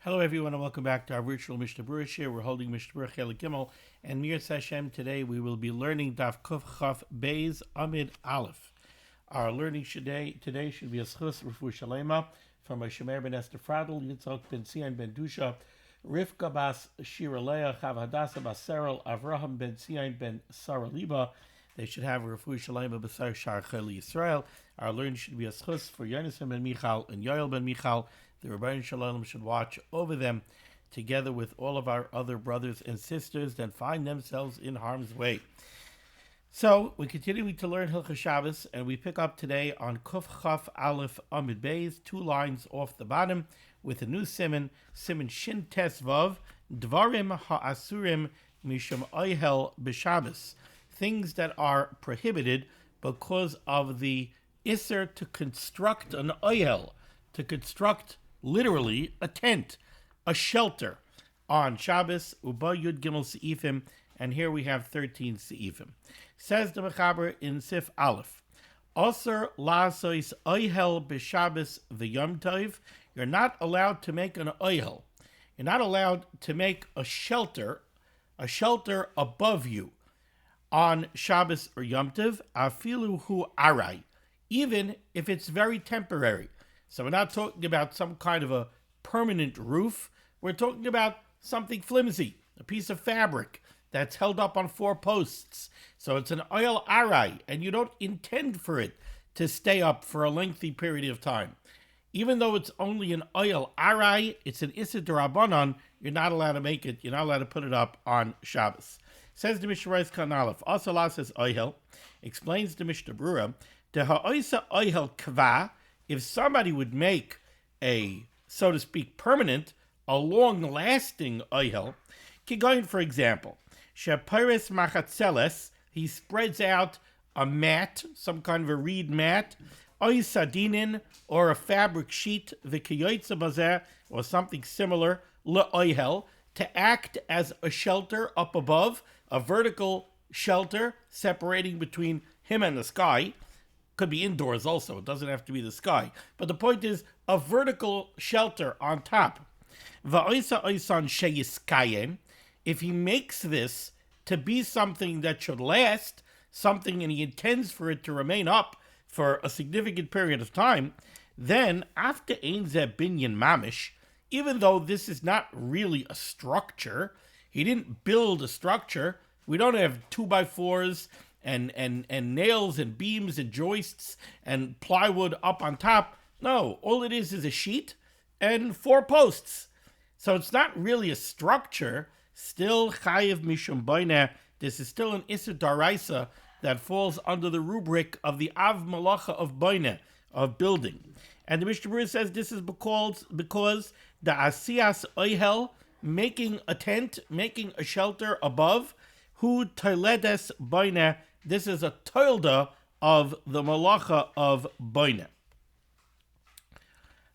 Hello, everyone, and welcome back to our virtual Mishnah Berurah share. We're holding Mishnah Berurah Chelik Gimel, and Mir Hashem today we will be learning Daf Kuf Chaf Beis Amid Aleph. Our learning today should be a schus Refu Shalema from a Shemer ben Esther Fradl, Yitzhak ben Siman ben Dusha, Rivka bas Shira Leah, Chav Hadassah bas Serel, Avraham ben Siman ben Sarah Liba. They should have a Refu Shalema b'Sar Shar Cheli Yisrael. Our learning should be a schus for Yonasan ben Michal and Yoel ben Michal. The Rabbi Shalom should watch over them together with all of our other brothers and sisters that find themselves in harm's way. So we continue to learn Hilchos Shabbos, and we pick up today on Kuf Chaf Aleph Amid Beis, 2 lines off the bottom, with a new Siman Shin Tes Vav, Dvarim Ha'asurim Mishum Oihel B'Shabbos, things that are prohibited because of the Isser to construct an Oihel, to construct literally a tent, a shelter on Shabbos, Uba Yud Gimel Seifim, and here we have 13 Seifim. Says the Mechaber in Sif Aleph, Osir Lasois Oihel B'Shabbos V'Yom Tov, you're not allowed to make an Oihel. You're not allowed to make a shelter above you on Shabbos or Yom Tov, Afilu Hu Arai, even if it's very temporary. So we're not talking about some kind of a permanent roof. We're talking about something flimsy, a piece of fabric that's held up on 4 posts. So it's an oil arai, and you don't intend for it to stay up for a lengthy period of time. Even though it's only an oil arai, it's an issa d'Rabbanan, you're not allowed to make it, you're not allowed to put it up on Shabbos. Says the Mishnah Berurah Kan Aleph, Asala says oihel, explains the Mishnah Berurah, the ha'oisa oihel kva, if somebody would make a, so to speak, permanent, a long-lasting oihel, Kigoyin, for example, shepiris machatzeles, he spreads out a mat, some kind of a reed mat, oisadinin, or a fabric sheet, v'kiyoytza bazeh, or something similar, le'oihel, to act as a shelter up above, a vertical shelter separating between him and the sky. Could be indoors also, it doesn't have to be the sky. But the point is, a vertical shelter on top. If he makes this to be something that should last, something and he intends for it to remain up for a significant period of time, then after Ein Zeh Binyan Mamish, even though this is not really a structure, he didn't build a structure, we don't have 2x4s and nails and beams and joists and plywood up on top. No, all it is a sheet and 4 posts. So it's not really a structure. Still chayiv mishum boineh. This is still an issa daraisa that falls under the rubric of the av malacha of boineh, of building. And the Mishnah Berurah says this is because the asiyas oihel, making a tent, making a shelter above, hu toiledes boineh, this is a toilda of the malacha of boineh.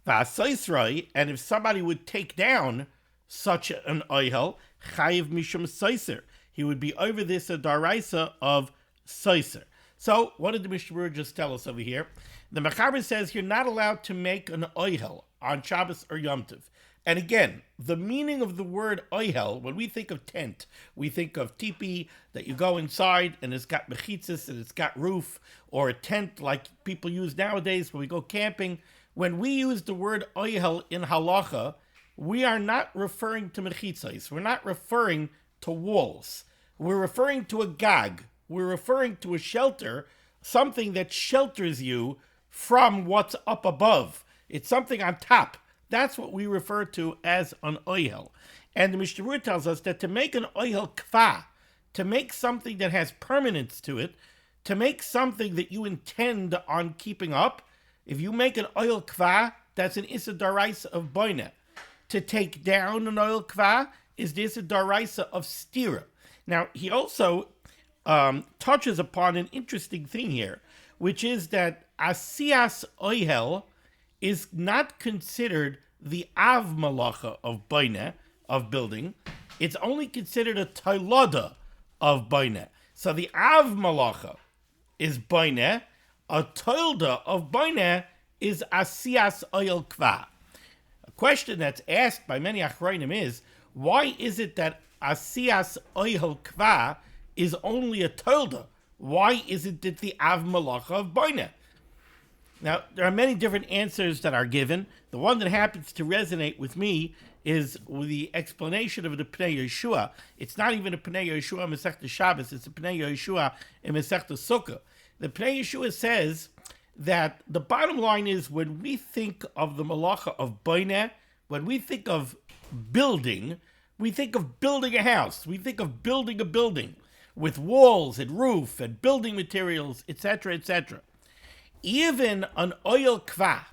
And if somebody would take down such an oihel, chayiv mishum soiser, he would be over this a daraisa of soiser. So what did the Mishnah Berurah just tell us over here? The Mechaber says you're not allowed to make an oihel on Shabbos or Yom Tov. And again, the meaning of the word oihel, when we think of tent, we think of tipi, that you go inside and it's got mechitzas and it's got roof, or a tent like people use nowadays when we go camping. When we use the word oihel in halacha, we are not referring to mechitzas. We're not referring to walls. We're referring to a gag. We're referring to a shelter, something that shelters you from what's up above. It's something on top. That's what we refer to as an oihel. And the Mishnah Berurah tells us that to make an oihel kfa, to make something that has permanence to it, to make something that you intend on keeping up, if you make an oihel kfa, that's an issa daraisa of boineh. To take down an oihel kfa is the issa daraisa of stira. Now, he also touches upon an interesting thing here, which is that asiyas oihel is not considered the av malacha of boineh, of building. It's only considered a toilada of boineh. So the av malacha is boineh, a toilda of boineh is asiyas oil kva. question that's asked by many achronim is, why is it that asiyas oihel kva is only a tolda? Why isn't it the av malacha of boina? Now, there are many different answers that are given. The one that happens to resonate with me is with the explanation of the Pnei Yeshua. It's not even a Pnei Yeshua in Masechta Shabbos, it's a Pnei Yeshua in Masechta Sukkah. The Pnei Yeshua says that the bottom line is, when we think of the malacha of boina, when we think of building, we think of building a house, we think of building a building with walls and roof and building materials, etc., etc. Even an oil kva,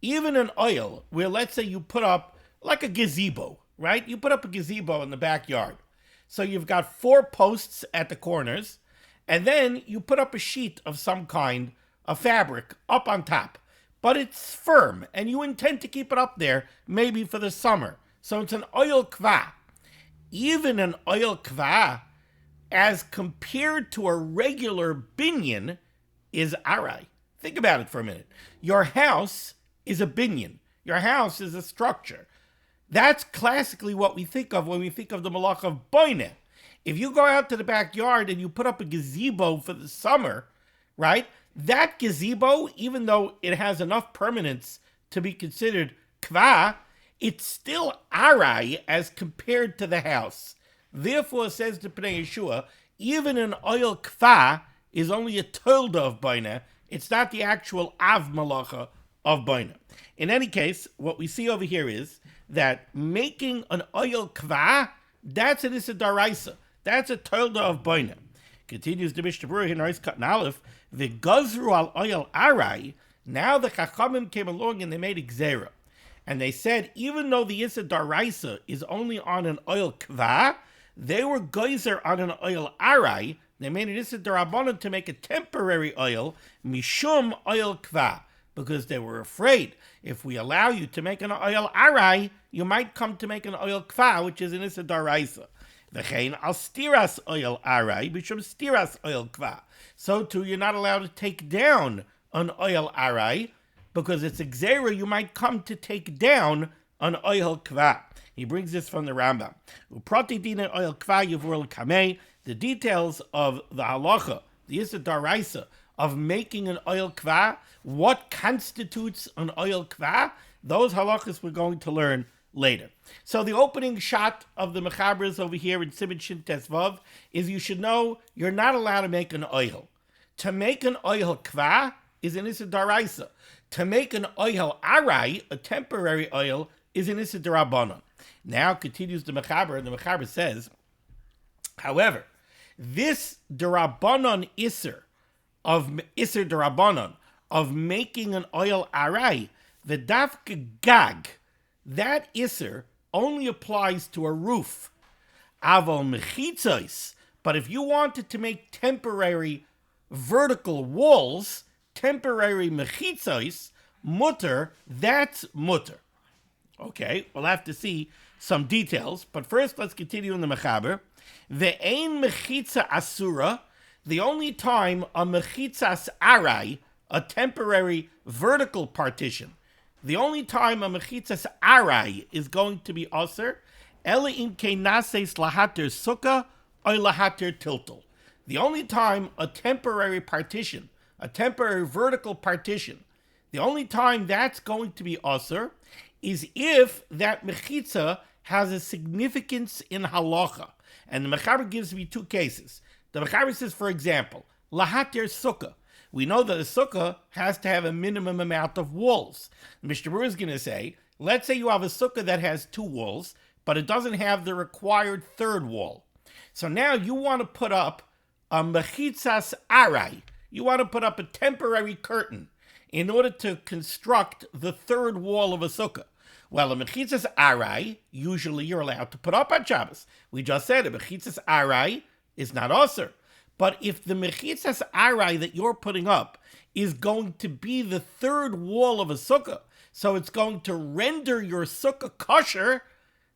even an oil where, let's say, you put up like a gazebo, right? You put up a gazebo in the backyard. So you've got 4 posts at the corners, and then you put up a sheet of some kind, a fabric, up on top. But it's firm, and you intend to keep it up there, maybe for the summer. So it's an oil kva. Even an oil kva, as compared to a regular binyan, is arai. Think about it for a minute. Your house is a binyan. Your house is a structure. That's classically what we think of when we think of the malach of boina. If you go out to the backyard and you put up a gazebo for the summer, right? That gazebo, even though it has enough permanence to be considered kva, it's still arai as compared to the house. Therefore, says the Pnei Yeshua, even an oil kva is only a tolda of boina. It's not the actual av malacha of boina. In any case, what we see over here is that making an oil kva, that's an issa daraisa. That's a tolda of boina. Continues the Mishnah Berurah in Reis Katan Aleph, the gazru al oil arai. Now the chachamim came along and they made gzera. And they said, even though the issa daraisa is only on an oil kva, they were geyser on an oil arai. They made an issa darabanan to make a temporary oil, mishum oil kva, because they were afraid if we allow you to make an oil arai, you might come to make an oil kva, which is an issa daraisa. V'chein al stiras oil arai, mishum stiras oil kva. So too, you're not allowed to take down an oil arai, because it's a gzera, you might come to take down an oil kva. He brings this from the Rambam. Uprati dina oil kva yivur kamei. The details of the halacha, the issa daraisa, of making an oil kva, what constitutes an oil kva, those halachas we're going to learn later. So the opening shot of the mechabras over here in Siman Shin Tesvav is, you should know you're not allowed to make an oil. To make an oil kva is an issa daraisa. To make an oil arai, a temporary oil, is an issa darabanan. Now continues the mechaber, and the mechaber says, however, this darabanan isser darabanan of making an oil arai, the dafka gag, that isser only applies to a roof. Aval mechitzos, but if you wanted to make temporary vertical walls, temporary mechitzos, mutter, that's mutter. Okay, we'll have to see some details, but first let's continue in the mechaber. Ve'ein mechitza asura, the only time a mechitzas arai, a temporary vertical partition, the only time a mechitzas arai is going to be aser, ele im kenases lahater sukkah or lahater tiltal. The only time a temporary partition, a temporary vertical partition, the only time that's going to be aser is if that mechitza has a significance in halacha. And the mechaber gives me 2 cases. The mechaber says, for example, lahater sukkah. We know that a sukkah has to have a minimum amount of walls. Mishnah Berurah is going to say, let's say you have a sukkah that has 2 walls, but it doesn't have the required 3rd wall. So now you want to put up a mechitzas arai. You want to put up a temporary curtain in order to construct the 3rd wall of a sukkah. Well, a mechitzas arai, usually you're allowed to put up on Shabbos. We just said a mechitzas arai is not osir. But if the mechitzas arai that you're putting up is going to be the 3rd wall of a sukkah, so it's going to render your sukkah kosher,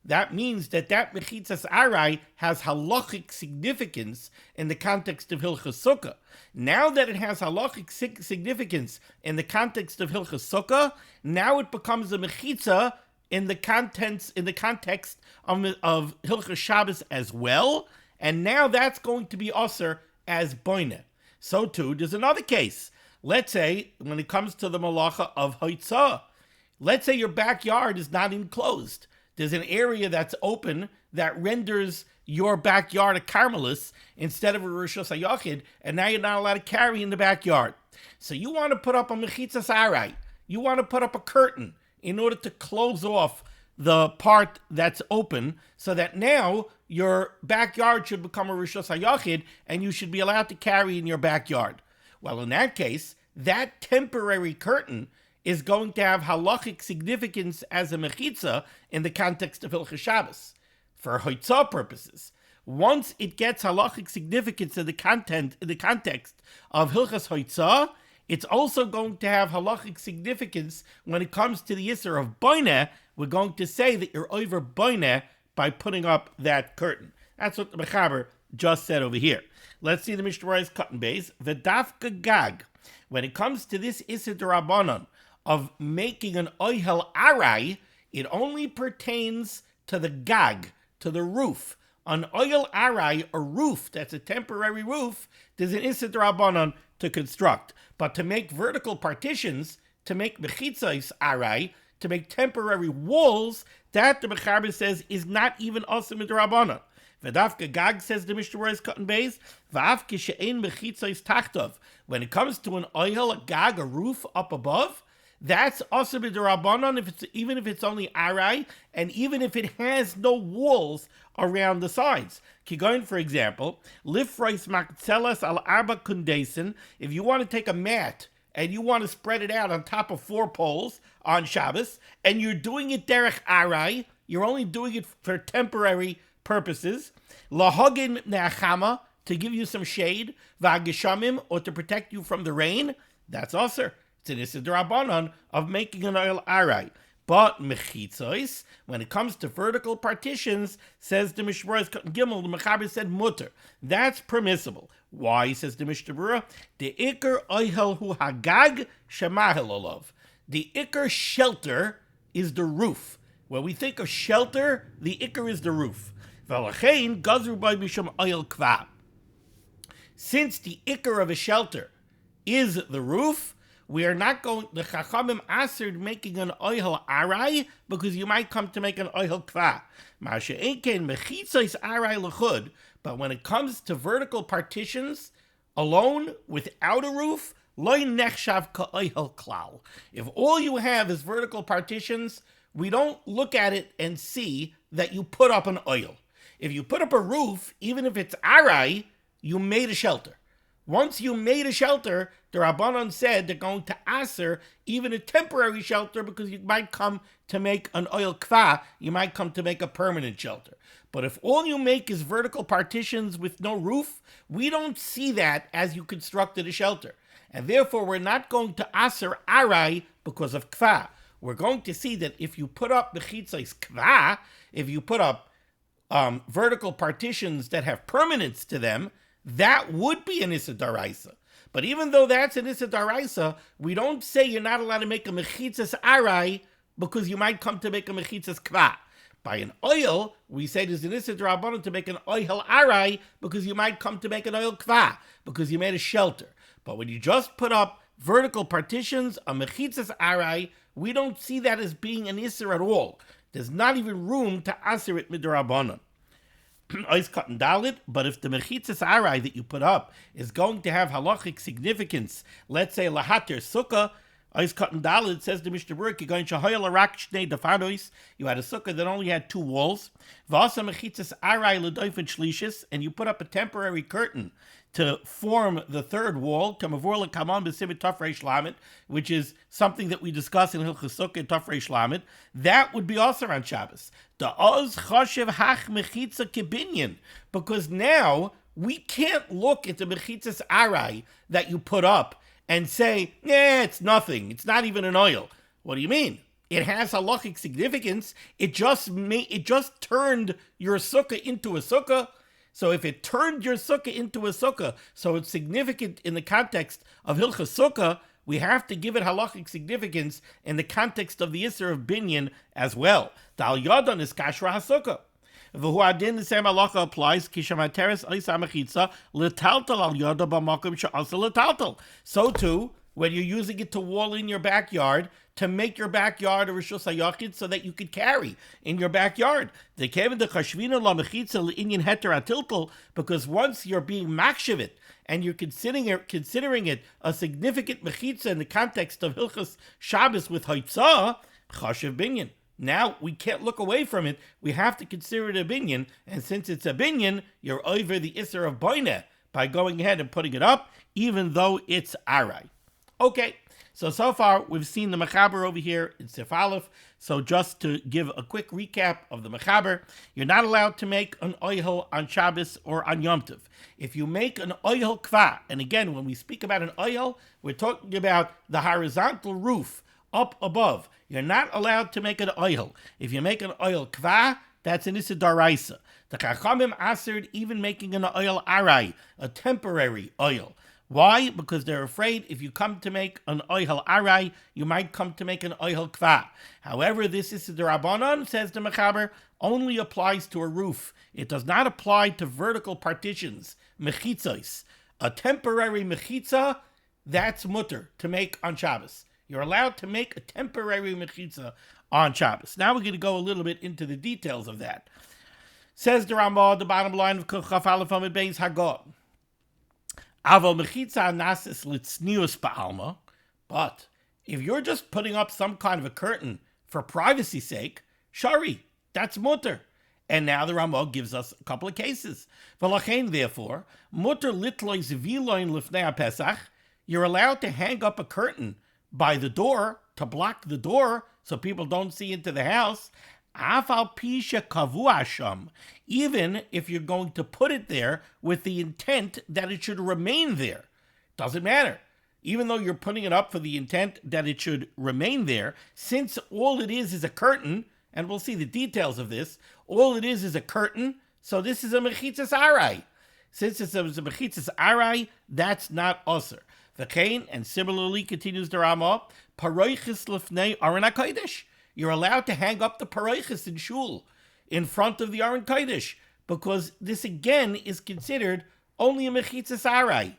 that means that mechitzas arai has halachic significance in the context of Hilchas Sukkah. Now that it has halachic significance in the context of Hilchas Sukkah, now it becomes a mechitza in the context of Hilchos Shabbos as well, and now that's going to be osir as boine. So too, there's another case. Let's say, when it comes to the malacha of hoitzah, let's say your backyard is not enclosed. There's an area that's open that renders your backyard a carmelis instead of a rishos hayachid, and now you're not allowed to carry in the backyard. So you want to put up a mechitzas arai. You want to put up a curtain in order to close off the part that's open, so that now your backyard should become a rishos hayachid, and you should be allowed to carry in your backyard. Well, in that case, that temporary curtain is going to have halachic significance as a mechitza in the context of Hilchos Shabbos. For hoitzah purposes, once it gets halachic significance in the context of Hilchos Hoitzah, it's also going to have halachic significance when it comes to the Yisr of boine. We're going to say that you're over boine by putting up that curtain. That's what the Mechaber just said over here. Let's see the Mishnah Berurah's cotton base. V'dafka gag. When it comes to this Issa D'Rabbanan of making an oihel arai, it only pertains to the gag, to the roof. An oihel arai, a roof that's a temporary roof, there's an Issa D'Rabbanan to construct. But to make vertical partitions, to make mechitzos arai, to make temporary walls, that the Mechaber says is not even also midrabanan. V'dafka gag, says the Mishnah Berurah's cotton base, v'af kishe'ein mechitzos tachtov. When it comes to an oihel, a gag, a roof up above, that's also midrabanan, even if it's only arai, and even if it has no walls around the sides. Kigoin, for example, lifreis makzelas al arba kundesin. If you want to take a mat and you want to spread it out on top of 4 poles on Shabbos, and you're doing it derech arai, you're only doing it for temporary purposes. Lahogin neachama, to give you some shade, v'ageshamim, or to protect you from the rain. That's also it's an Issa D'Rabbanan of making an oil arai. But mechitzos, when it comes to vertical partitions, says the Mishnah Berurah's Gimel, the Mechaber said mutter. That's permissible. Why, says the Mishnah Berurah? The ikar oihel hu hagag shemahel olav. The ikar shelter is the roof. When we think of shelter, the ikar is the roof. V'alachein gazru by misham oil kva. Since the ikar of a shelter is the roof, we are not going, the Chachamim answered making an oihel arai, because you might come to make an oihel kva. Masha einkein mechitzos arai lechud. But when it comes to vertical partitions, alone, without a roof, loy nechshav ka oihel klal. If all you have is vertical partitions, we don't look at it and see that you put up an oil. If you put up a roof, even if it's arai, you made a shelter. Once you made a shelter, the Rabbanon said they're going to aser even a temporary shelter, because you might come to make an oil kva, you might come to make a permanent shelter. But if all you make is vertical partitions with no roof, we don't see that as you constructed a shelter. And therefore, we're not going to aser arai because of kva. We're going to see that if you put up mechitzos kva, if you put up vertical partitions that have permanence to them, that would be an Issa D'Oraisa. But even though that's an Issa D'Oraisa, we don't say you're not allowed to make a mechitzas arai because you might come to make a mechitzas kva. By an oil, we say there's an Issa D'Rabbanan to make an oihel arai because you might come to make an oil kva, because you made a shelter. But when you just put up vertical partitions, a mechitzas arai, we don't see that as being an Issa at all. There's not even room to aser it midrabbanan. But if the mechitzas arai that you put up is going to have halachic significance, let's say lahater sukkah, Ois Cotton Dalit, says the Mishnah Berurah, you had a sukkah that only had 2 walls, and you put up a temporary curtain to form the 3rd wall, which is something that we discuss in Hilchos Sukkah and Tafrei Shlamid, that would be also on Shabbos. Because now we can't look at the mechitzas arai that you put up and say, it's nothing. It's not even an oil. What do you mean? It has halachic significance. It just turned your sukkah into a sukkah. So if it turned your sukkah into a sukkah, so it's significant in the context of Hilchos Sukkah, we have to give it halachic significance in the context of the Isser of Binyan as well. The Al Yadon is Kashra HaSukkah. V'hu adin, the same halacha applies, Kishamateres Oisa Mechitza, L'taltal Al Yada B'makom She'asa L'taltal. So too, when you're using it to wall in your backyard, to make your backyard a Rishus HaYachid so that you could carry in your backyard. The Kevin the Chashvina La Mechitza L'inyan Heter HaTiltal, because once you're being makshivit, and you're considering it a significant mechitza in the context of Hilchas Shabbos with Haitzah, Chashiv Binyan. Now we can't look away from it. We have to consider it a binyan, and since it's a binyan, you're over the Isser of Boineh by going ahead and putting it up, even though it's Arai. Okay, so far we've seen the Mechaber over here in Sif Aleph. So just to give a quick recap of the Mechaber, you're not allowed to make an oihel on Shabbos or on Yom Tov. If you make an oihel kva, and again, when we speak about an oihel, we're talking about the horizontal roof up above. You're not allowed to make an oihel. If you make an oihel kva, that's an issa daraisa. The Chachamim asered even making an oihel arai, a temporary oihel. Why? Because they're afraid if you come to make an oihel arai, you might come to make an oihel kva. However, this is the Rabbanon, says the Mechaber, only applies to a roof. It does not apply to vertical partitions, mechitzos. A temporary mechitza, that's mutter to make on Shabbos. You're allowed to make a temporary mechitza on Shabbos. Now we're going to go a little bit into the details of that. Says the Ramah, the bottom line of Chaf Aleph Amud Beis Hagod. Aval mechitza nasis litznius ba'alma. But if you're just putting up some kind of a curtain for privacy's sake, shari, that's mutter. And now the Ramah gives us a couple of cases. V'lachein, therefore, mutter litlois viloin lifnei Pesach. You're allowed to hang up a curtain by the door to block the door so people don't see into the house. Afal pisha kavu asham, even if you're going to put it there with the intent that it should remain there. Doesn't matter. Even though you're putting it up for the intent that it should remain there, since all it is a curtain, and we'll see the details of this, all it is a curtain, so this is a mechitzas arai. Since it's a mechitzas arai, that's not osir. V'chein, and similarly continues the Ramah, paroichis lefnei aron HaKodesh. You're allowed to hang up the paroichis in shul in front of the Aron Kodesh, because this again is considered only a mechitzas arai.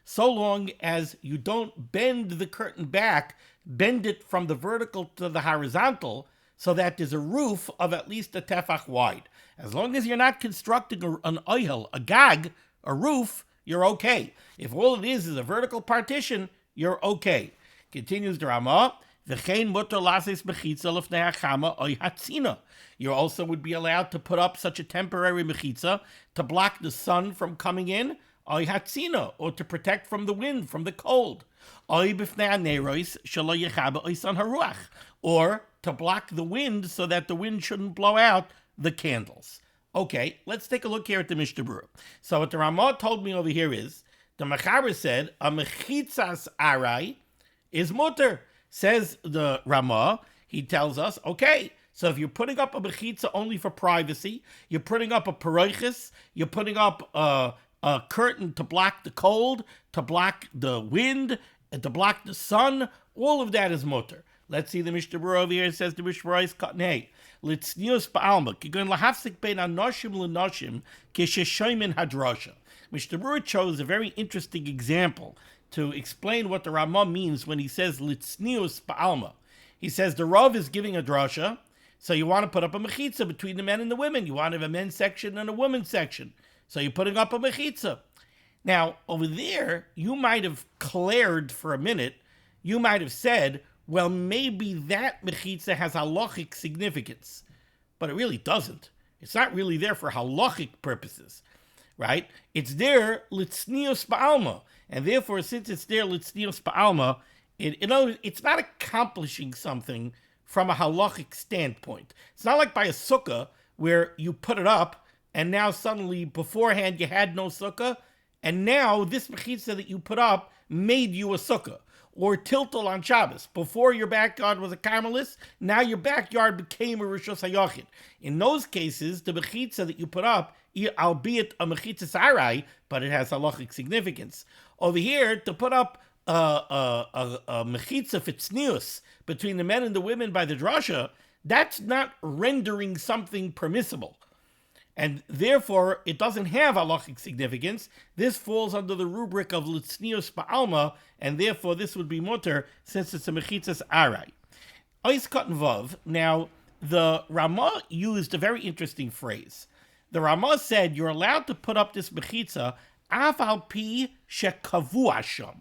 So long as you don't bend the curtain back, bend it from the vertical to the horizontal, so that there's a roof of at least a tefach wide. As long as you're not constructing an oihel, a gag, a roof, you're okay. If all it is a vertical partition, you're okay. Continues the Ramah, V'chein mutar lasis mechitza lefnei hachama oy hatzina. You also would be allowed to put up such a temporary mechitza to block the sun from coming in, oy hatzina, or to protect from the wind, from the cold. Oy b'fnei haneros shelo yechaba oysan haruach, or to block the wind so that the wind shouldn't blow out the candles. Okay, let's take a look here at the Mishnah Berurah. So what the Ramah told me over here is, the Mechaber said, a mechitzas arai is mutter. Says the Ramah, he tells us, okay, so if you're putting up a mechitza only for privacy, you're putting up a paroichis, you're putting up a curtain to block the cold, to block the wind, and to block the sun, all of that is mutter. Let's see the Mishnah Berurah over here. It says the Mishnah Berurah is cutting hay. Litznius ba'alma, kigun lahafsik bein anoshim l'noshim, kisheshoymin hadrasha. Mishnah Berurah chose a very interesting example to explain what the Ramah means when he says litznius ba'alma. He says the Rav is giving a drasha, so you want to put up a mechitza between the men and the women. You want to have a men's section and a women's section. So you're putting up a mechitza. Now, over there, you might have cleared for a minute. You might have said, well, maybe that mechitza has halachic significance. But it really doesn't. It's not really there for halachic purposes, right? It's there litznius ba'alma. And therefore, since it's there litznius ba'alma, it's not accomplishing something from a halachic standpoint. It's not like by a sukkah where you put it up and now suddenly beforehand you had no sukkah, and now this mechitza that you put up made you a sukkah. Or tiltal on Shabbos. Before your backyard was a carmelis, now your backyard became a Rishus HaYachid. In those cases, the mechitza that you put up, albeit a mechitza sarai, but it has halachic significance. Over here, to put up a mechitza fitznius between the men and the women by the drasha, that's not rendering something permissible. And therefore, it doesn't have halachic significance. This falls under the rubric of litznius ba'alma, and therefore this would be mutter, since it's a mechitzas arai. Ois katan vav. Now, the Ramah used a very interesting phrase. The Ramah said, you're allowed to put up this mechitza, af al pi shekavu asham,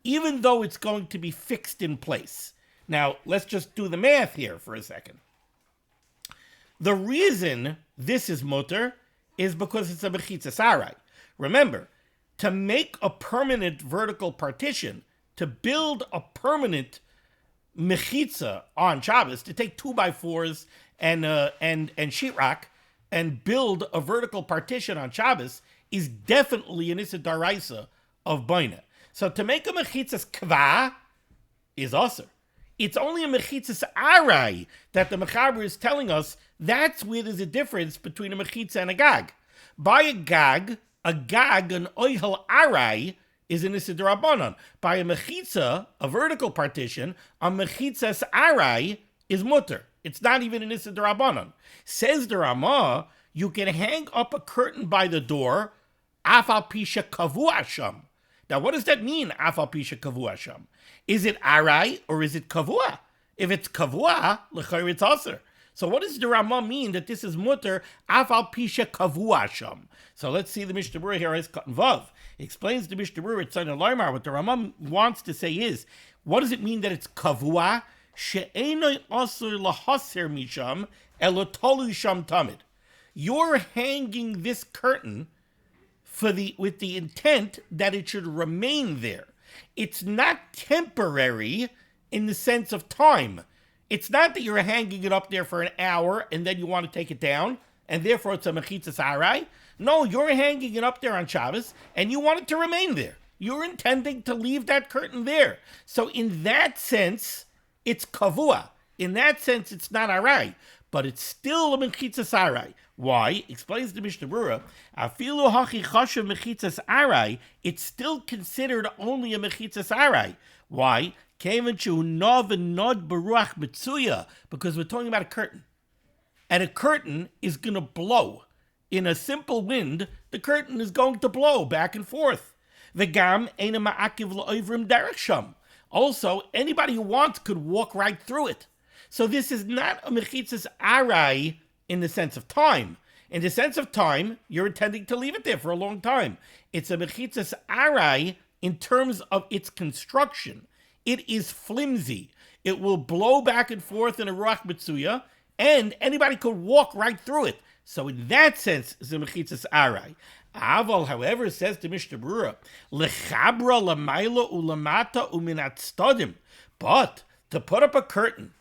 even though it's going to be fixed in place. Now, let's just do the math here for a second. The reason this is mutter is because it's a mechitza sarai. Remember, to make a permanent vertical partition, to build a permanent mechitza on Shabbos, to take 2x4s and sheetrock and build a vertical partition on Shabbos is definitely an issa daraisa of baina. So to make a mechitzas kva is aser. It's only a mechitzas arai that the mechaber is telling us that's where there's a difference between a mechitza and a gag. By a gag, an oihel arai, is an issa derabanan. By a mechitza, a vertical partition, a mechitzas arai is mutter. It's not even an issa derabanan. Says the Ramah, you can hang up a curtain by the door, afal pisha kavu asham. Now, what does that mean, afal pisha kavu asham? Is it arai or is it kavua? If it's kavua, l'chayr it's aser. So what does the Ramah mean that this is mutter, afal pisha kavua asham? So let's see the Mishnah Berurah here is katan vav. It explains the Mishnah Berurah, it's on a Laimar. What the Ramah wants to say is, what does it mean that it's kavua? She'enoi asur lahaser misham elotolu sham tamid. You're hanging this curtain with the intent that it should remain there. It's not temporary in the sense of time. It's not that you're hanging it up there for an hour and then you want to take it down, and therefore it's a mechitzas arai. No, you're hanging it up there on Shabbos and you want it to remain there. You're intending to leave that curtain there. So in that sense, it's kavua. In that sense, it's not arai, but it's still a mechitzas arai. Why? Explains the Mishnah Berurah. Afilu hachi chashav mechitzas arai. It's still considered only a mechitzas arai. Why? Because we're talking about a curtain, and a curtain is going to blow. In a simple wind, the curtain is going to blow back and forth. V'gam eina ma'akiv la'ovrim derech sham. Also, anybody who wants could walk right through it. So this is not a mechitzas arai in the sense of time. In the sense of time, you're intending to leave it there for a long time. It's a mechitzas arai in terms of its construction. It is flimsy. It will blow back and forth in a ruach mitzuya, and anybody could walk right through it. So in that sense, it's a mechitzas arai. Aval, however, says the Mishnah Berurah, lechabra lamayla ulamata uminat stadim. But to put up a curtain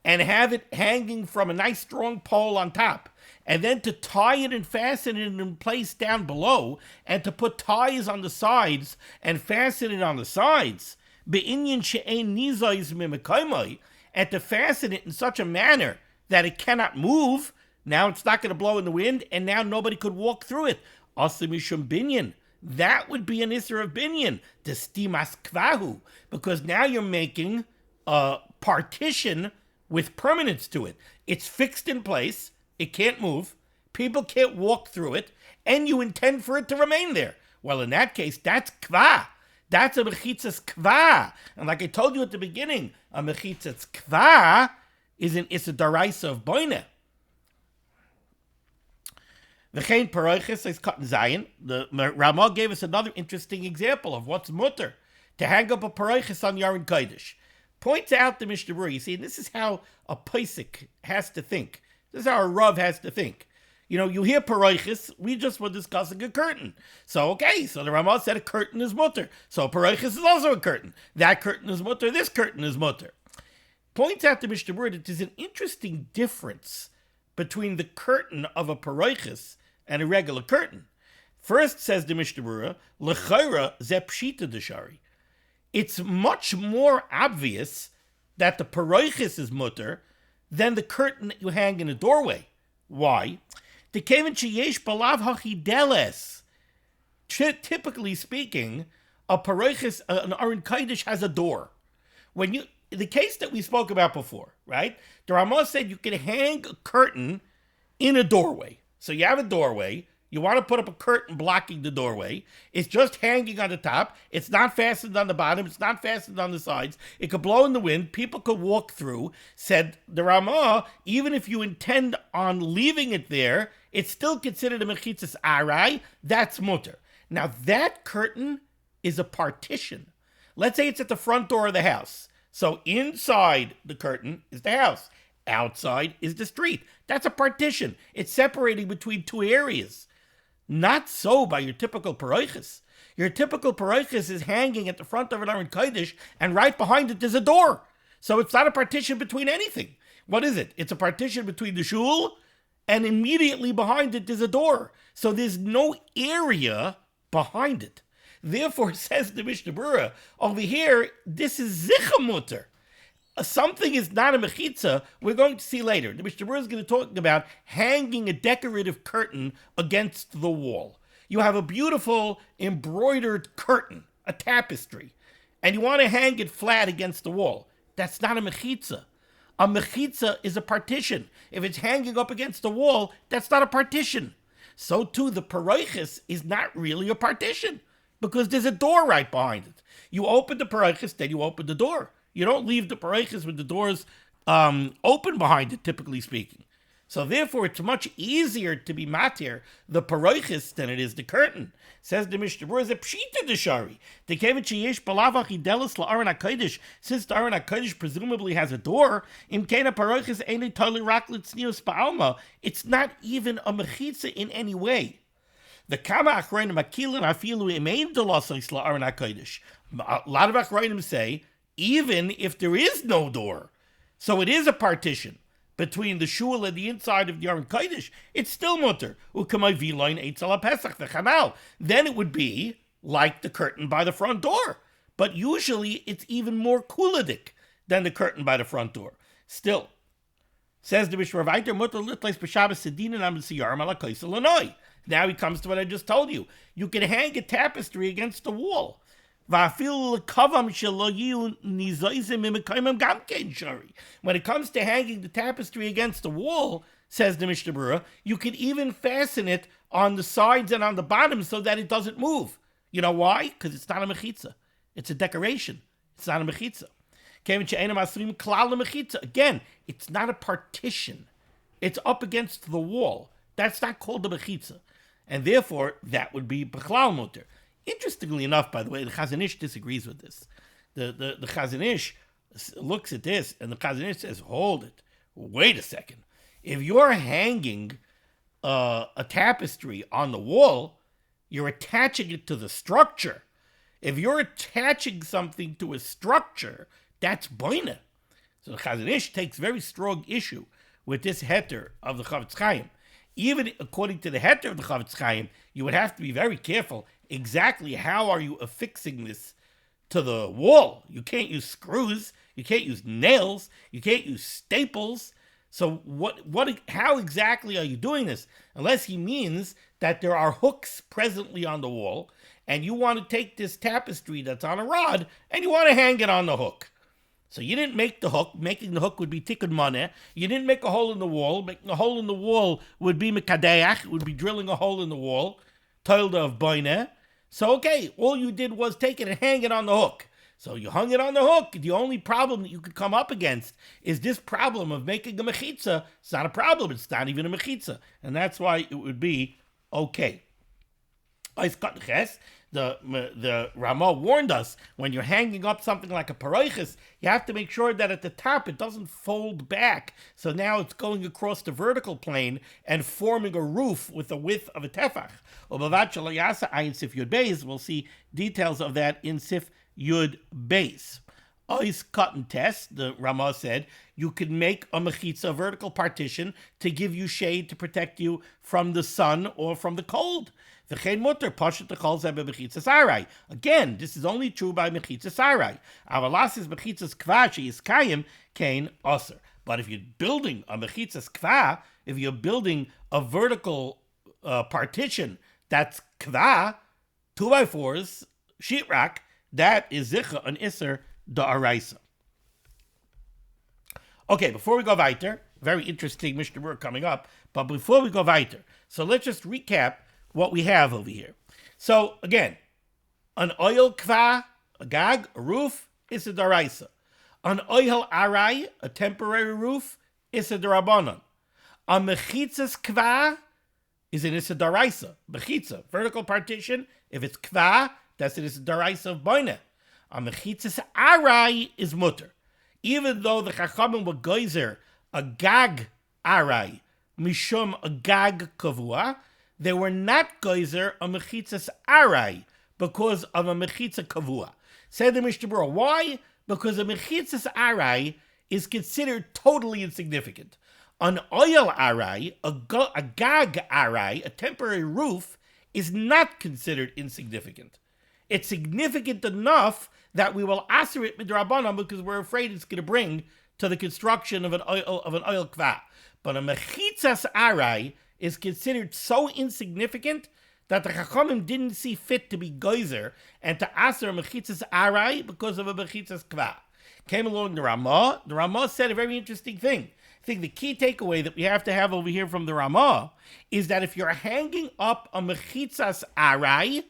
and have it hanging from a nice strong pole on top, and then to tie it and fasten it in place down below, and to put ties on the sides and fasten it on the sides, be'inyan she'ein nizayis mimekaymai, and to fasten it in such a manner that it cannot move. Now it's not going to blow in the wind, and now nobody could walk through it. Asimishum binyan. That would be an isser of binyan, to stimas kvahu, because now you're making a partition with permanence to it. It's fixed in place, it can't move, people can't walk through it, and you intend for it to remain there. Well, in that case, that's kva. That's a mechitzas kva. And like I told you at the beginning, a mechitzas kva is an issa daraisa of boine. V'chein paroiches is cut in Zion. The Ramah gave us another interesting example of what's mutter, to hang up a paroiches on Yarin Kodesh. Points out the Mishnah Berurah. You see, this is how a Pesach has to think. This is how a Rav has to think. You know, you hear paroiches, we just were discussing a curtain. So, okay, so the Ramah said a curtain is mutter. So paroiches is also a curtain. That curtain is mutter, this curtain is mutter. Points out the Mishnah Berurah that there's an interesting difference between the curtain of a paroiches and a regular curtain. First, says the Mishnah Berurah, l'chayra ze pshita d'shari. It's much more obvious that the paroiches is mutter than the curtain that you hang in a doorway. Why? Typically speaking, a a paroiches, an Aron Kodesh has a door. The case that we spoke about before, right? The Ramah said you can hang a curtain in a doorway. So you have a doorway. You want to put up a curtain blocking the doorway. It's just hanging on the top. It's not fastened on the bottom. It's not fastened on the sides. It could blow in the wind. People could walk through. Said the Ramah, even if you intend on leaving it there, it's still considered a mechitzas arai. That's mutter. Now that curtain is a partition. Let's say it's at the front door of the house. So inside the curtain is the house. Outside is the street. That's a partition. It's separating between two areas. Not so by your typical paroiches. Your typical paroiches is hanging at the front of an Aron Kodesh, and right behind it is a door. So it's not a partition between anything. What is it? It's a partition between the shul, and immediately behind it is a door. So there's no area behind it. Therefore, says the Mishnah Berurah, over here, this is zichamutter. Something is not a mechitza, we're going to see later. The Mishnah Berurah is going to talk about hanging a decorative curtain against the wall. You have a beautiful embroidered curtain, a tapestry, and you want to hang it flat against the wall. That's not a mechitza. A mechitza is a partition. If it's hanging up against the wall, that's not a partition. So too, the paroiches is not really a partition, because there's a door right behind it. You open the paroiches, then you open the door. You don't leave the paroiches with the doors open behind it, typically speaking. So therefore, it's much easier to be matir the paroiches than it is the curtain. Says the Mishnah Berurah, a pshita deshari. The kevet sheyesh balavach idelis la'aron hakodesh. Since the Aron hakodesh presumably has a door, im kena paroiches ain't totally rak litznius ba'alma. It's not even a mechitza in any way. The kama achronim akilan afilu imein delasos la'aron hakodesh. A lot of achronim say, even if there is no door, so it is a partition between the shul and the inside of the Aron Kodesh, it's still mutter. Then it would be like the curtain by the front door. But usually it's even more kuladik than the curtain by the front door. Still, says the Mishnah Berurah, now he comes to what I just told you. You can hang a tapestry against the wall. When it comes to hanging the tapestry against the wall, says the Mishnah Berurah, you can even fasten it on the sides and on the bottom so that it doesn't move. You know why? Because it's not a mechitza. It's a decoration. It's not a mechitza. Again, it's not a partition. It's up against the wall. That's not called a mechitza. And therefore, that would be b'chlal muter. Interestingly enough, by the way, the Chazon Ish disagrees with this. The Chazon Ish looks at this, and the Chazon Ish says, hold it. Wait a second. If you're hanging a tapestry on the wall, you're attaching it to the structure. If you're attaching something to a structure, that's boina. So the Chazon Ish takes very strong issue with this heter of the Chavetz Chaim. Even according to the heter of the Chavetz Chaim, you would have to be very careful. Exactly how are you affixing this to the wall? You can't use screws. You can't use nails. You can't use staples. So how exactly are you doing this? Unless he means that there are hooks presently on the wall, and you want to take this tapestry that's on a rod, and you want to hang it on the hook. So you didn't make the hook. Making the hook would be tikkun maneh. You didn't make a hole in the wall. Making a hole in the wall would be mekadeach. It would be drilling a hole in the wall. Toilda of boineh. So okay, all you did was take it and hang it on the hook. So you hung it on the hook. The only problem that you could come up against is this problem of making a mechitza. It's not a problem. It's not even a mechitza. And that's why it would be okay. The Ramah warned us, when you're hanging up something like a paroiches, you have to make sure that at the top it doesn't fold back. So now it's going across the vertical plane and forming a roof with the width of a tefach. Sif Yud Beis, we'll see details of that in Sif Yud Beis. Ois cotton test, the Ramah said, you can make a mechitza, a vertical partition, to give you shade to protect you from the sun or from the cold. Again, this is only true by mechitza sarai. Avalasis mechitzas kva sheis kayim kain aser. But if you're building a mechitzas kva, if you're building a vertical partition that's kva, 2x4s sheetrock, that is zicha an iser da'araisa. Okay, before we go weiter, very interesting Mishnah Berurah coming up, but before we go weiter, so let's just recap what we have over here. So again, an oil kva, a gag, a roof, is a daraisa. An oil arai, a temporary roof, is a darabanan. A mechitzas kva is an issa daraisa. Mechitza, vertical partition, if it's kva, that's an issa daraisa of boine. A mechitzas arai is mutter. Even though the Chachamim were geyser a gag arai, mishum a gag kavua, they were not geyser a mechitzas arai because of a mechitza kavua. Said the Mishnah Berurah, why? Because a mechitzas arai is considered totally insignificant. An oil arai, a gag arai, a temporary roof, is not considered insignificant. It's significant enough that we will aser it midrabanan because we're afraid it's going to bring to the construction of an oil kva. But a mechitzas arai is considered so insignificant that the Chachamim didn't see fit to be geyser and to aser a mechitzas arai because of a mechitzas kva. Came along the Ramah. The Ramah said a very interesting thing. I think the key takeaway that we have to have over here from the Ramah is that if you're hanging up a mechitzas arai,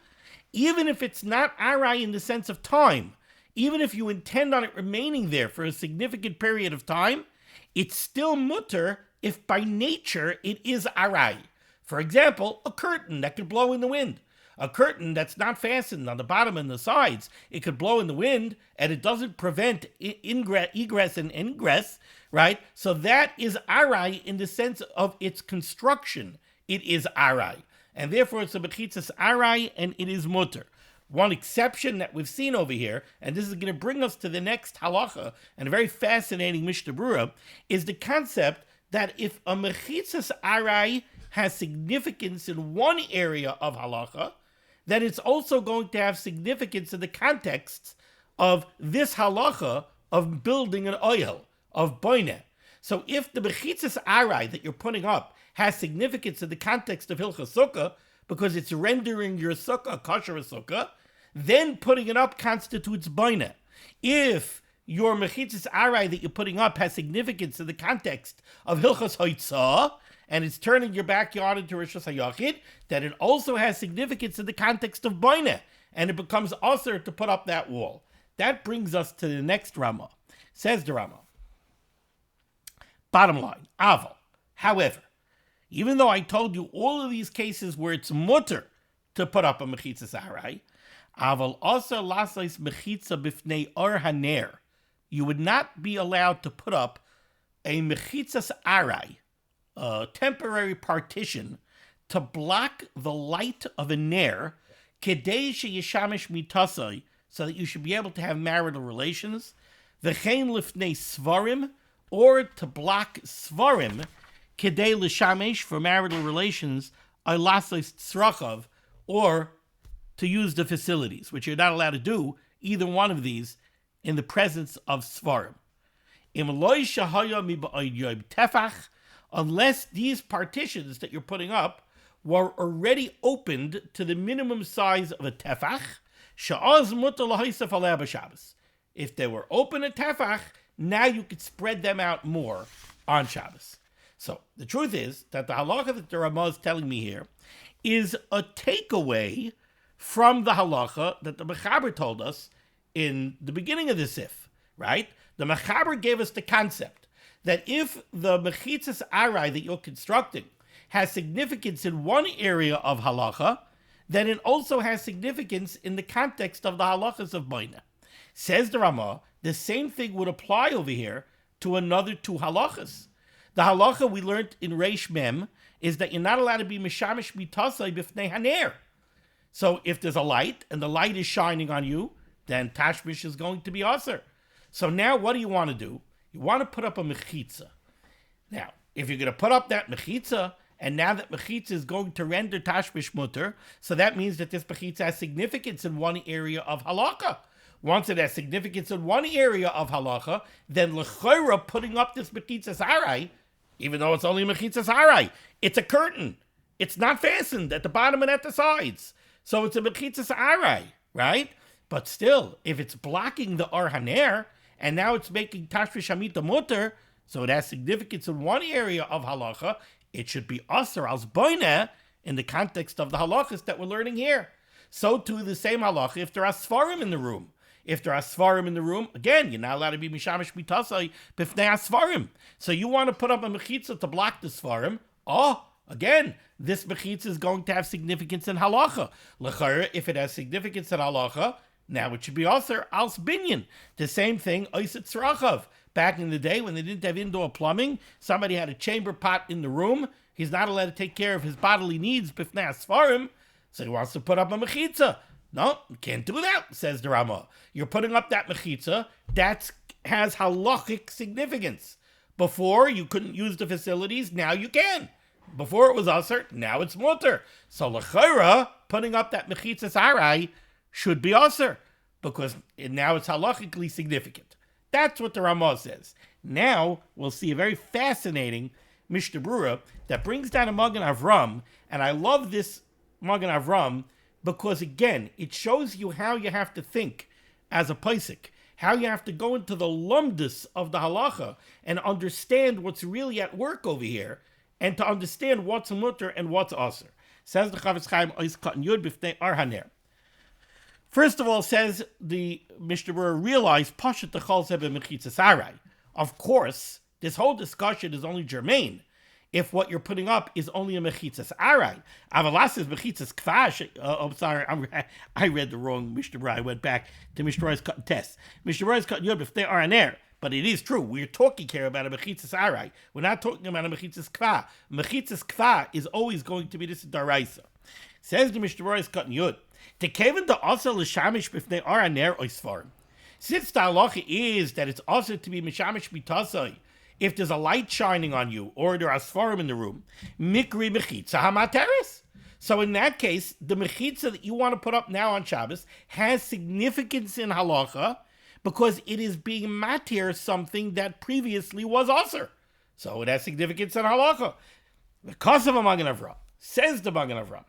even if it's not arai in the sense of time, even if you intend on it remaining there for a significant period of time, it's still mutter if by nature it is arai. For example, a curtain that could blow in the wind. A curtain that's not fastened on the bottom and the sides, it could blow in the wind and it doesn't prevent egress and ingress, right? So that is arai in the sense of its construction. It is arai. And therefore it's a mechitzas arai and it is mutter. One exception that we've seen over here, and this is going to bring us to the next halacha, and a very fascinating Mishnah Berurah, is the concept that if a mechitzas arai has significance in one area of halacha, then it's also going to have significance in the context of this halacha of building an oil, of boine. So if the mechitzas arai that you're putting up has significance in the context of Hilchas Sukkah, because it's rendering your sukkah a kosher sukkah, then putting it up constitutes boine. If your mechitzas arai that you're putting up has significance in the context of Hilchas Hoitzah, and it's turning your backyard into Rosh Hashanah, then it also has significance in the context of boine, and it becomes usher to put up that wall. That brings us to the next Ramah. Says the Ramah. Bottom line, aval. However, even though I told you all of these cases where it's mutter to put up a mechitzas arai, aval also lasais mechitza bifnei or haner, you would not be allowed to put up a mechitzas arai, a temporary partition, to block the light of a ner, kedei sheyishamish mitasai, so that you should be able to have marital relations, v'chein lifnei svarim, or to block svarim, kedei l'shamesh, for marital relations, alasos tzrachav, or to use the facilities, which you're not allowed to do, either one of these, in the presence of svarim. Im loy shahaya miba'od yom tefach, unless these partitions that you're putting up were already opened to the minimum size of a tefach, sha'az mutar lahaisef aleh b'Shabbos. If they were open at tefach, now you could spread them out more on Shabbos. So the truth is that the halacha that the Ramah is telling me here is a takeaway from the halacha that the Mechaber told us in the beginning of the Sif, right? The Mechaber gave us the concept that if the mechitzas arai that you're constructing has significance in one area of halacha, then it also has significance in the context of the halachas of boine. Says the Ramah, the same thing would apply over here to another two halachas. The halacha we learned in Reish Mem is that you're not allowed to be mishamish mitasai b'fnei haner. So if there's a light and the light is shining on you, then tashmish is going to be aser. So now what do you want to do? You want to put up a mechitza. Now, if you're going to put up that mechitza, and now that mechitza is going to render tashmish mutter, so that means that this mechitza has significance in one area of halakha. Once it has significance in one area of halacha, then l'chayra putting up this mechitzas arai, even though it's only mechitzas arai, it's a curtain. It's not fastened at the bottom and at the sides. So it's a mechitzas arai, right? But still, if it's blocking the Or Haner, and now it's making Tashmish Hamita Mutter, so it has significance in one area of halacha, it should be Aser als Boine in the context of the halachas that we're learning here. So too the same halacha if there are Sfarim in the room. If there are Sfarim in the room, again, you're not allowed to be Mishamish Mitasai b'fnei Sfarim. So you want to put up a mechitza to block the Sfarim. Again, this mechitza is going to have significance in halacha. L'chayr, if it has significance in halacha, now it should be Aser als Binyan. The same thing, Oiset Tzrachav. Back in the day when they didn't have indoor plumbing, somebody had a chamber pot in the room. He's not allowed to take care of his bodily needs b'fnei Sfarim, so he wants to put up a mechitza. No, you can't do that, says the Rama. You're putting up that mechitza that has halachic significance. Before, you couldn't use the facilities, now you can. Before it was aser, now it's mutter. So l'chayra, putting up that mechitza sarai should be aser, because now it's halachically significant. That's what the Rama says. Now, we'll see a very fascinating Mishnah Berurah that brings down a Magen Avram, and I love this Magen Avram because, again, it shows you how you have to think as a Paisik, how you have to go into the lumdus of the halacha and understand what's really at work over here, and to understand what's mutter and what's aser. Says the Chavetz Chaim, Ois Katan Yud b'fnei Or Haner. First of all, says the Mishnah Berurah, realize Pashat Techol Sebe Mechitza Sarai. Of course, this whole discussion is only germane if what you're putting up is only a mechitzas arai. Avalas is mechitzas kvash. I'm sorry, I read the wrong Mishnah Berurah. I went back to Mishnah Berurah's cut test. Mishnah Berurah's cut yod if they are an air. But it is true. We're talking here about a mechitzas arai. We're not talking about a mechitzas kva. Mechitzas kva is always going to be this daraisa. Says the Mishnah Berurah's cut yod. The kevin the asa l'shamish b'fnei Or Haner oisfarim. Since the halacha is that it's also to be mishamish b'tasai if there's a light shining on you or there are sfarim in the room, mikri mechitza hamateres. So in that case, the mechitza that you want to put up now on Shabbos has significance in halacha because it is being matir something that previously was aser. So it has significance in halacha. Because of a Magen Avram, says the Magen Avram,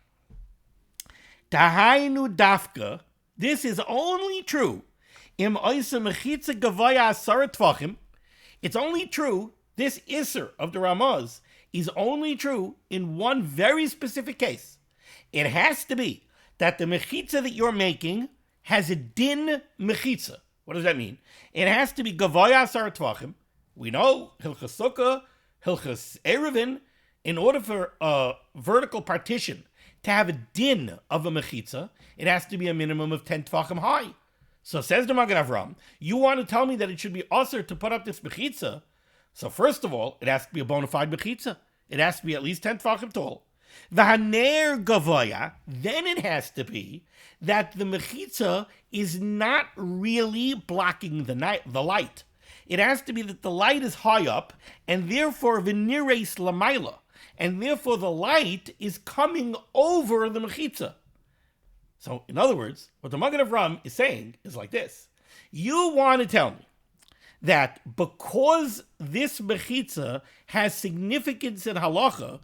Tahainu dafka, this is only true. Im oisa mechitza gavaya asar tvachim. It's only true, this Isser of the Ramaz is only true in one very specific case. It has to be that the mechitza that you're making has a din mechitza. What does that mean? It has to be gavaya asar tvachim. We know, Hilchas Sukkah, Hilchas Erevin, in order for a vertical partition to have a din of a mechitza, it has to be a minimum of 10 tvachim high. So says the Magen Avram, you want to tell me that it should be aser to put up this mechitza? So first of all, it has to be a bona fide mechitza. It has to be at least 10 tvachim tall. V'haner gavoya, then it has to be that the mechitza is not really blocking the light. It has to be that the light is high up, and therefore v'nireis lamaila, and therefore the light is coming over the mechitza. So, in other words, what the Magen Avram is saying is like this. You want to tell me that because this mechitza has significance in halacha,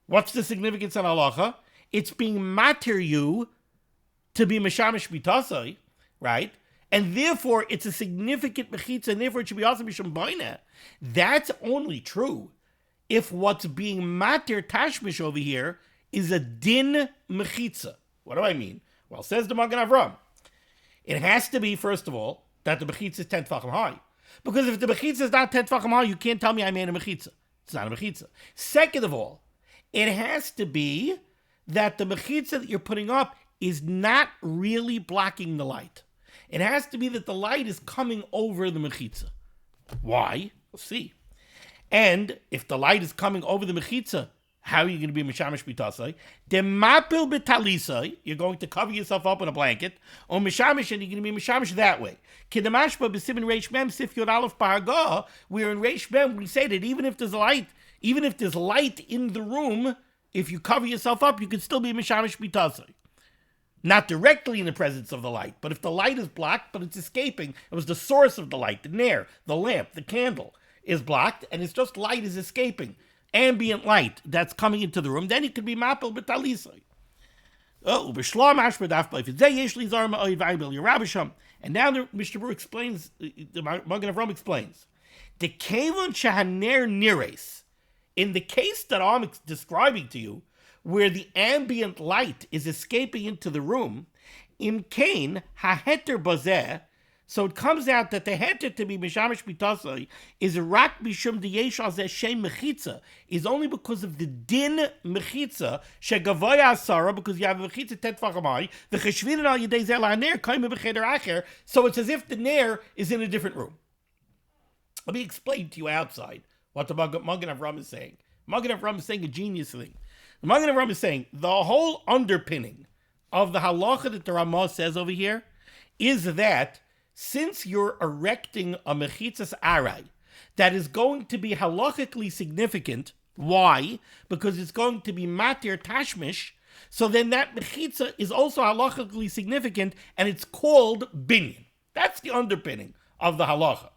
what's the significance in halacha? It's being matir you to be mishamish bitasai, right? And therefore, it's a significant mechitza, and therefore it should be also misham baina. That's only true if what's being matir tashmish over here is a din mechitza. What do I mean? Well, says the Magen Avram, it has to be, first of all, that the mechitza is 10 tvachim high. Because if the mechitza is not 10 tvachim high, you can't tell me I made a mechitza. It's not a mechitza. Second of all, it has to be that the mechitza that you're putting up is not really blocking the light. It has to be that the light is coming over the mechitza. Why? We'll see. And if the light is coming over the mechitza, how are you going to be mishamish bitasai? Demapil betalisai, you're going to cover yourself up in a blanket, or mishamish, and you're going to be mishamish that way. Kedamashba b'simin reish mem sif yod aleph paragah, where in reish mem we say that even if there's light in the room, if you cover yourself up, you can still be mishamish bitasai. Not directly in the presence of the light, but if the light is blocked, but it's escaping, it was the source of the light, the nair, the lamp, the candle is blocked, and it's just light is escaping. Ambient light that's coming into the room, then it could be mapel betalisai. Oh, b'shlam ashma daf b'ifid zeh yesh li zar ma'oid v'aybil yerabisham. And now the Mishnah Berurah explains, the Magen Avraham explains, the kevon shahaner nires, in the case that I'm describing to you, where the ambient light is escaping into the room, im kain haheter bazeh. So it comes out that the heter to be mishamish mitasai is rak mishum diyesh azeh shem mechitza, is only because of the din mechitza shegavoya asara, because you have a mechitza tetfachamai the cheshvinin al yedei zel haner kaim b'cheder acher. So it's as if the ner is in a different room. Let me explain to you outside what the Magen Avraham is saying. Magen Avraham is saying a genius thing. The Magen Avraham is saying the whole underpinning of the halacha that the Ramah says over here is that since you're erecting a mechitzas aray that is going to be halachically significant, why? Because it's going to be matir tashmish, so then that mechitza is also halachically significant, and it's called binyan. That's the underpinning of the halacha.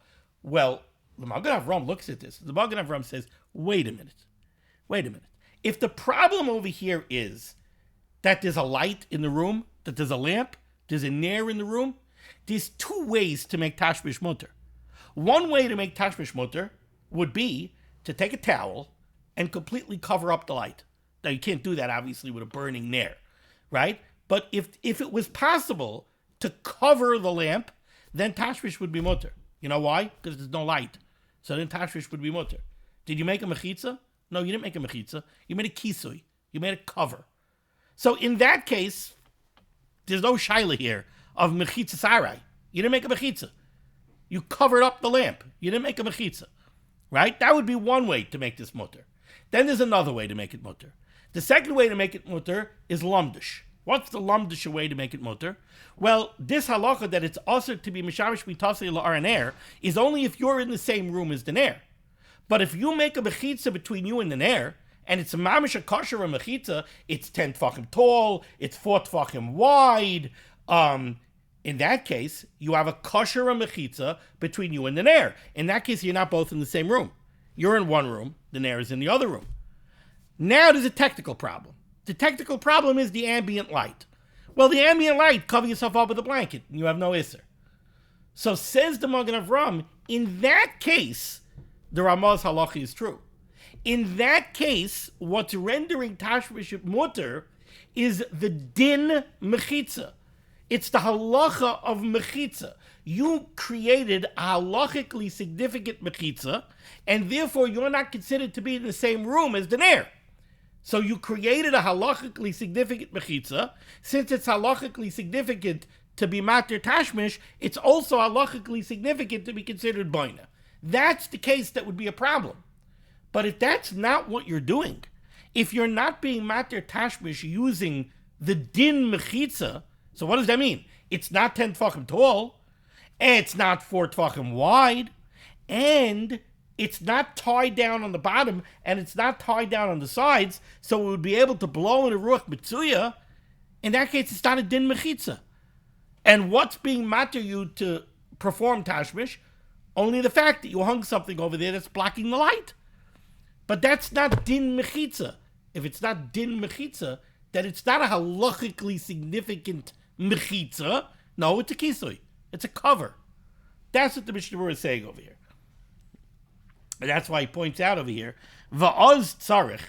Well, the Magen Avraham looks at this. The Magen Avraham says, wait a minute. If the problem over here is that there's a light in the room, that there's a lamp, there's a ner in the room, there's two ways to make tashmish mutter. One way to make tashmish mutter would be to take a towel and completely cover up the light. Now, you can't do that, obviously, with a burning ner, right? But if it was possible to cover the lamp, then tashmish would be mutter. You know why? Because there's no light. So then tashmish would be mutter. Did you make a mechitza? No, you didn't make a mechitza. You made a kisui. You made a cover. So in that case, there's no shaila here of mechitza sarai. You didn't make a mechitza. You covered up the lamp. You didn't make a mechitza. Right? That would be one way to make this mutter. Then there's another way to make it mutter. The second way to make it mutter is lumdish. What's the lumdish way to make it mutter? Well, this halacha that it's also to be mishamish mitasi la'araner is only if you're in the same room as the ner. But if you make a mechitza between you and the ner, and it's a mamish a kosher a mechitza, it's 10 tefachim tall, it's 4 tefachim wide. In that case, you have a kosher a mechitza between you and the ner. In that case, you're not both in the same room. You're in one room, the ner is in the other room. Now there's a technical problem. The technical problem is the ambient light. Well, the ambient light, cover yourself up with a blanket, and you have no isser. So says the Magen Avraham, in that case, the Ramah's halacha is true. In that case, what's rendering tashmish mutter is the din mechitza. It's the halacha of mechitza. You created a halachically significant mechitza, and therefore you're not considered to be in the same room as the ner. So you created a halachically significant mechitza. Since it's halachically significant to be matir tashmish, it's also halachically significant to be considered boina. That's the case that would be a problem. But if that's not what you're doing, if you're not being matir tashmish using the din mechitza, so what does that mean? It's not 10 tefachim tall, and it's not 4 tefachim wide, and it's not tied down on the bottom, and it's not tied down on the sides, so it would be able to blow in a ruach mitzuya. In that case, it's not a din mechitza. And what's being matter you to perform tashmish? Only the fact that you hung something over there that's blocking the light. But that's not din mechitza. If it's not din mechitza, then it's not a halachically significant mechitza. No, it's a kisui. It's a cover. That's what the Mishnah Berurah is saying over here. And that's why he points out over here, va'oz tzarich,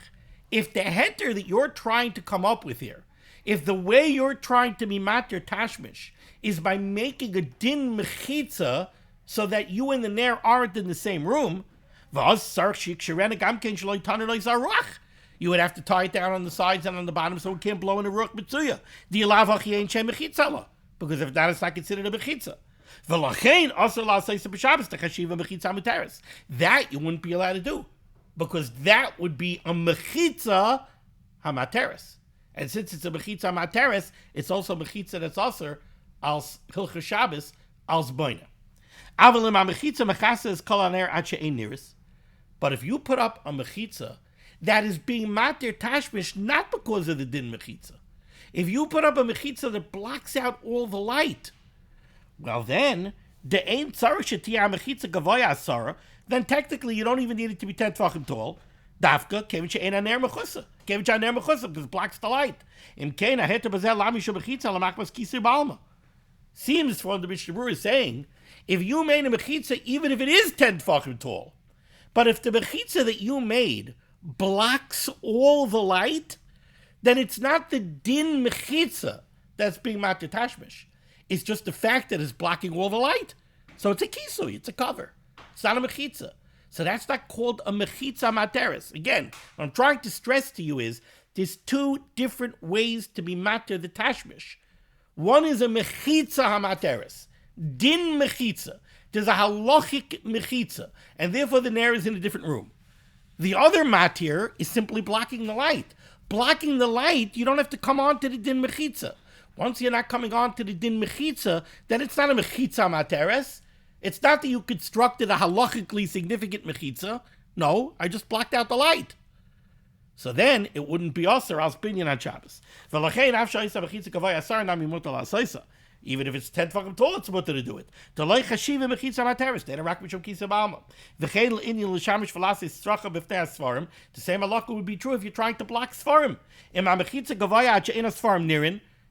if the heter that you're trying to come up with here, if the way you're trying to be matir tashmish is by making a din mechitza so that you and the ner aren't in the same room, va'oz tzarich shikshirena gamken shaloi taner lo zarach. You would have to tie it down on the sides and on the bottom so it can't blow in a ruach mitzuya. Because if that is not considered a mechitza. That you wouldn't be allowed to do, because that would be a mechitza hamateres. And since it's a mechitza hamateres, it's also a mechitza that's also als hilchah Shabbos als boina. But if you put up a mechitza that is being matir tashmish not because of the din mechitza, if you put up a mechitza that blocks out all the light, well then, then technically you don't even need it to be 10 tefachim tall. Dafka, kevin she'ena ner mechusa. Kevin she'ena ner mechusa, because it blocks the light. Im keina heter bazel lami shebechitza lamachmas kisir balma. Seems from the Mishnah Berurah saying, if you made a mechitza, even if it is 10 tefachim tall, but if the mechitza that you made blocks all the light, then it's not the din mechitza that's being matir tashmish. It's just the fact that it's blocking all the light. So it's a kisui, it's a cover. It's not a mechitza. So that's not called a mechitza materis. Again, what I'm trying to stress to you is there's two different ways to be matir the tashmish. One is a mechitza hamateris, din mechitza. There's a halachic mechitza, and therefore the ner is in a different room. The other matir is simply blocking the light. Blocking the light, you don't have to come on to the din mechitza. Once you're not coming on to the din mechitza, then it's not a mechitza materes. It's not that you constructed a halachically significant mechitza. No, I just blocked out the light. So then it wouldn't be aser as binyan on Shabbos. Even if it's 10 tefachim tall, it's mutter to do it. The same halakha would be true if you're trying to block svarim.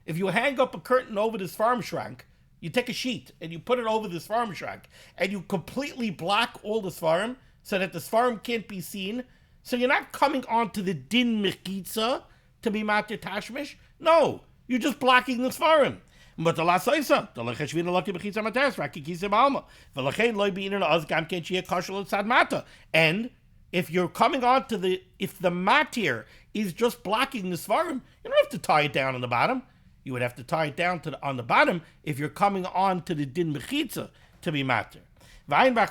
If you hang up a curtain over the svarim shrank, you take a sheet and you put it over the svarim shrank, and you completely block all the svarim so that the svarim can't be seen. So you're not coming onto the din mechitza to be matir tashmish. No, you're just blocking the svarim. But the lasaisa, the lecheshvina lucky mechitza materes, raki kisem alma. V'lachein loy beiner la'az gam ken shiyeh kashal tzad mata. And if you're coming on to if the matir is just blocking the svarim, you don't have to tie it down on the bottom. You would have to tie it down on the bottom if you're coming on to the din mechitza to be matir. Remember,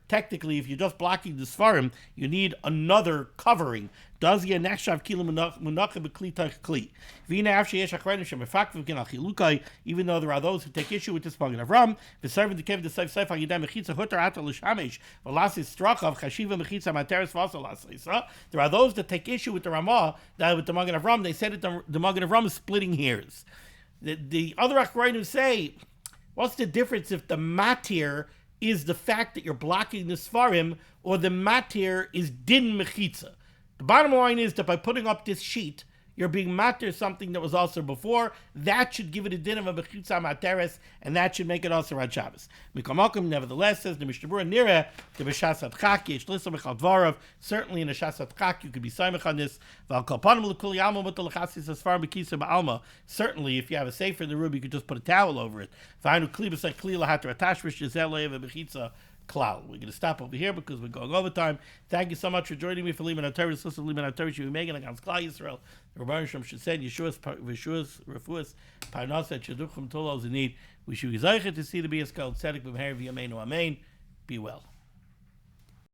technically, if you're just blocking the svarim, you need another covering. Even though there are those who take issue with this Magen Avram, there are those that take issue with the Ramah, that with the Magen Avram, they said that the Magen Avram is splitting hairs. The other Achrayim say, what's the difference if the matir is the fact that you're blocking the svarim, or the matir is din mechitza? The bottom line is that by putting up this sheet, you're being matir something that was also before. That should give it a din of a mechitza materes, and that should make it also on Shabbos. Mikamakim, nevertheless, says the Mishnah Berurah nira the b'shas adchak yesh lisa b'chal dvarav. Certainly in a shas adchak you could be saimach on this. V'al kol panim l'kuli alma mutal l'chasis asfar b'kisa ba'alma. Certainly, if you have a sefer in the room, you could just put a towel over it. V'aynu kli b'say kli l'hater atashvish yizel le'ev b'chitza. We're going to stop over here because we're going over time. Thank you so much for joining me for limud HaTorah. This is limud HaTorah should be making against Klal Yisrael. The Rebbeinu Shem should say Yeshua's refuas parnasa sheduchim tolos in need. We should be zeichet to see the bias called tzedek b'meher v'yameinu amen. Be well.